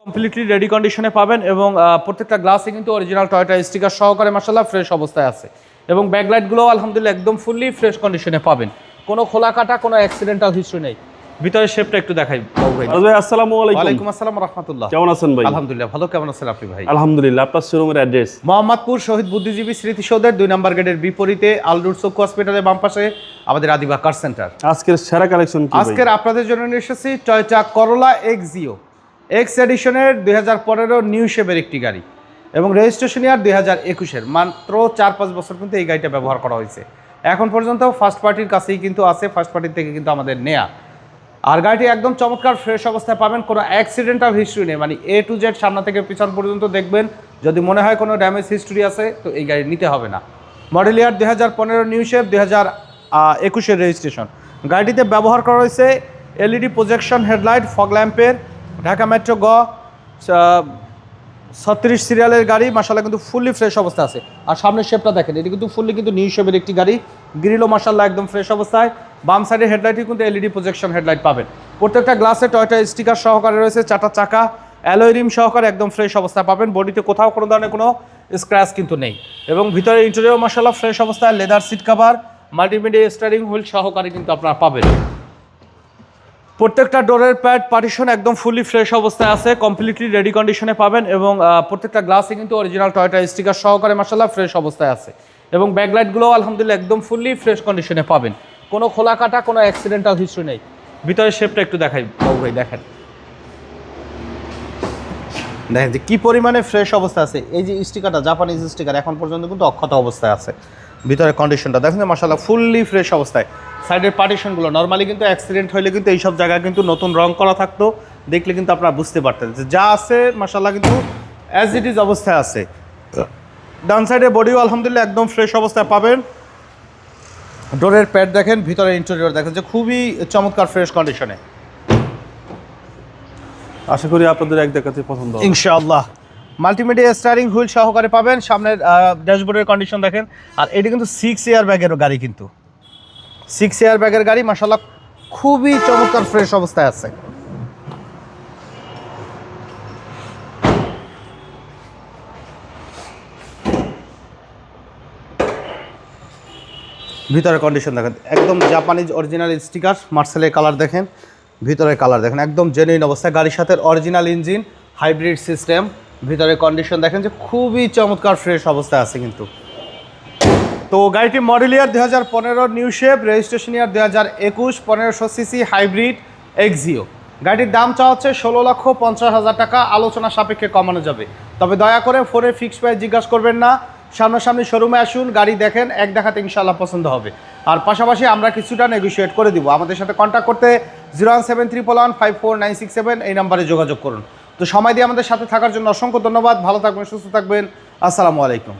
Completely ready কন্ডিশনে পাবেন এবং প্রত্যেকটা গ্লাসে কিন্তু অরিজিনাল টয়োটা স্টিকার সহকারে মাশাআল্লাহ ফ্রেশ অবস্থায় আছে এবং ব্যাকলাইটগুলো আলহামদুলিল্লাহ একদম ফুললি ফ্রেশ কন্ডিশনে পাবেন। কোনো খোলা কাটা কোনো অ্যাক্সিডেন্টাল হিস্ট্রি নেই। ভিতরে শেপটা একটু দেখাই বাবু ভাই। ভাই আসসালামু আলাইকুম। ওয়ালাইকুম আসসালাম ওয়া রাহমাতুল্লাহ। কেমন আছেন ভাই? আলহামদুলিল্লাহ ভালো। কেমন আছেন আপনি ভাই? আলহামদুলিল্লাহ। আপনার শোরুমের অ্যাড্রেস? মোহাম্মদপুর শহীদ বুদ্ধিজীবী স্মৃতিসৌধের 2 নম্বর গেটের বিপরীতে আলরুট চক্ষু হসপিটালের বাম পাশে আমাদের আদিবা কার সেন্টার। আজকের সেরা কালেকশন কি ভাই? আজকের আপনাদের জন্য নিয়ে এসেছি টয়োটা করোলা এক্সিও এক্স এডিশনের 2015 নিউ শেপের একটি গাড়ি এবং রেজিস্ট্রেশন ইয়ার 2021-এর। মাত্র 4-5 বছর কিন্তু এই গাড়িটা ব্যবহার করা হয়েছে। এখন পর্যন্ত ফার্স্ট পার্টির কাছেই কিন্তু আছে, ফার্স্ট পার্টির থেকে কিন্তু আমাদের নেয়া। আর গাড়িটি একদম চমৎকার ফ্রেশ অবস্থায় পাবেন, কোনো অ্যাক্সিডেন্টাল হিস্ট্রি নেই, মানে A to Z সামনে থেকে পিছন পর্যন্ত দেখবেন। যদি মনে হয় কোনো ড্যামেজ হিস্ট্রি আছে তো এই গাড়ি নিতে হবে না। মডেল ইয়ার 2015 নিউ শেপ, 2021-এর রেজিস্ট্রেশন। গাড়িটিতে ব্যবহার করা হয়েছে LED প্রজেকশন হেডলাইট, ফগ ল্যাম্পের, ঢাকা মেট্রো 36 সিরিয়ালের গাড়ি। মাশাআল্লাহ কিন্তু ফুললি ফ্রেশ অবস্থা আছে। আর সামনের শেপটা দেখেন, এটি কিন্তু ফুললি কিন্তু নিউ শেপের একটি গাড়ি। গ্রিলও মাশাআল্লাহ একদম ফ্রেশ অবস্থায়। বাম সাইডের হেডলাইটে কিন্তু LED প্রজেকশন হেডলাইট পাবেন। প্রত্যেকটা গ্লাসে টয়োটা স্টিকার সহকারে রয়েছে, 4টা চাকা অ্যালয় রিম সহকারে একদম ফ্রেশ অবস্থায় পাবেন। বডিতে কোথাও কোনো ধরনের কোনো স্ক্র্যাচ কিন্তু নেই এবং ভিতরে ইন্টেরিয়র মাশাআল্লাহ ফ্রেশ অবস্থায়। Leather seat cover, multimedia steering wheel সহকারে কিন্তু আপনারা পাবেন। প্রত্যেকটা ডোরের প্যাড পার্টিশন একদম ফুললি ফ্রেশ অবস্থায় আছে, কমপ্লিটলি রেডি কন্ডিশনে পাবেন এবং প্রত্যেকটা গ্লাসে কিন্তু অরিজিনাল টয়োটা স্টিকার সহকারে মাশাআল্লাহ ফ্রেশ অবস্থায় আছে এবং ব্যাকলাইটগুলো আলহামদুলিল্লাহ একদম ফুললি ফ্রেশ কন্ডিশনে পাবেন। কোনো খোলা কাটা কোনো অ্যাক্সিডেন্টাল হিস্ট্রি নেই। ভিতরে শেপটা একটু দেখাই বাবু ভাই। দেখেন যে কী পরিমাণে ফ্রেশ অবস্থা আছে। এই যে স্টিকারটা জাপানিজ স্টিকার এখন পর্যন্ত কিন্তু অক্ষত অবস্থায় আছে। ভিতরে কন্ডিশনটা দেখেন যে মাশাআল্লাহ ফুললি ফ্রেশ অবস্থায়। সাইডের পার্টিশনগুলো নরমালি কিন্তু অ্যাক্সিডেন্ট হইলে কিন্তু এইসব জায়গায় কিন্তু নতুন রং করা থাকতো, দেখলে কিন্তু আপনারা বুঝতে পারতেন যে যা আছে মাশাআল্লাহ কিন্তু অ্যাজ ইট ইজ অবস্থায় আছে। ডান সাইডে বডিও আলহামদুলিল্লাহ একদম ফ্রেশ অবস্থায় পাবেন। ডোরের প্যাড দেখেন, ভিতরে ইন্টেরিয়র দেখেন যে খুবই চমৎকার ফ্রেশ কন্ডিশনে। আশা করি আপনাদের এক দেখাতে পছন্দ হবে ইনশাআল্লাহ। মাল্টিমিডিয়া স্টিয়ারিং হুইল সহকারে পাবেন। সামনের ড্যাশবোর্ডের কন্ডিশন দেখেন। আর এটি কিন্তু 6 এয়ার ব্যাগের গাড়ি, কিন্তু 6 এয়ার ব্যাগের গাড়ি মাশাআল্লাহ খুবই চমৎকার ফ্রেশ অবস্থায় আছে। ভিতরে কন্ডিশন দেখেন একদম জাপানিজ অরিজিনাল স্টিকার, মার্সেলের কালার দেখেন, ভিতরের কালার দেখেন একদম জেনুইন অবস্থায়। গাড়ির সাথে অরিজিনাল ইঞ্জিন, হাইব্রিড সিস্টেম। ভিতরে কন্ডিশন দেখেন যে খুবই চমৎকার ফ্রেশ অবস্থায় আছে কিন্তু। তো গাড়িটি model year 2015 new shape, registration ইয়ার 2021, 1500 সিসি হাইব্রিড এক্সিও। গাড়িটির দাম চাওয়া হচ্ছে 16,50,000 টাকা। আলোচনা সাপেক্ষে কমানো যাবে, তবে দয়া করে ফোনে ফিক্সড প্রাইস জিজ্ঞাসা করবেন না। সামনাসামনি শোরুমে আসুন, গাড়ি দেখেন, এক দেখাতে ইনশাআল্লাহ পছন্দ হবে। আর পাশাপাশি আমরা কিছুটা নেগোশিয়েট করে দিব। আমাদের সাথে কন্ট্যাক্ট করতে 01711154967 এই নাম্বারে যোগাযোগ করুন। তো সময় দিয়ে আমাদের সাথে থাকার জন্য অসংখ্য ধন্যবাদ। ভালো থাকবেন, সুস্থ থাকবেন। আসসালামু আলাইকুম।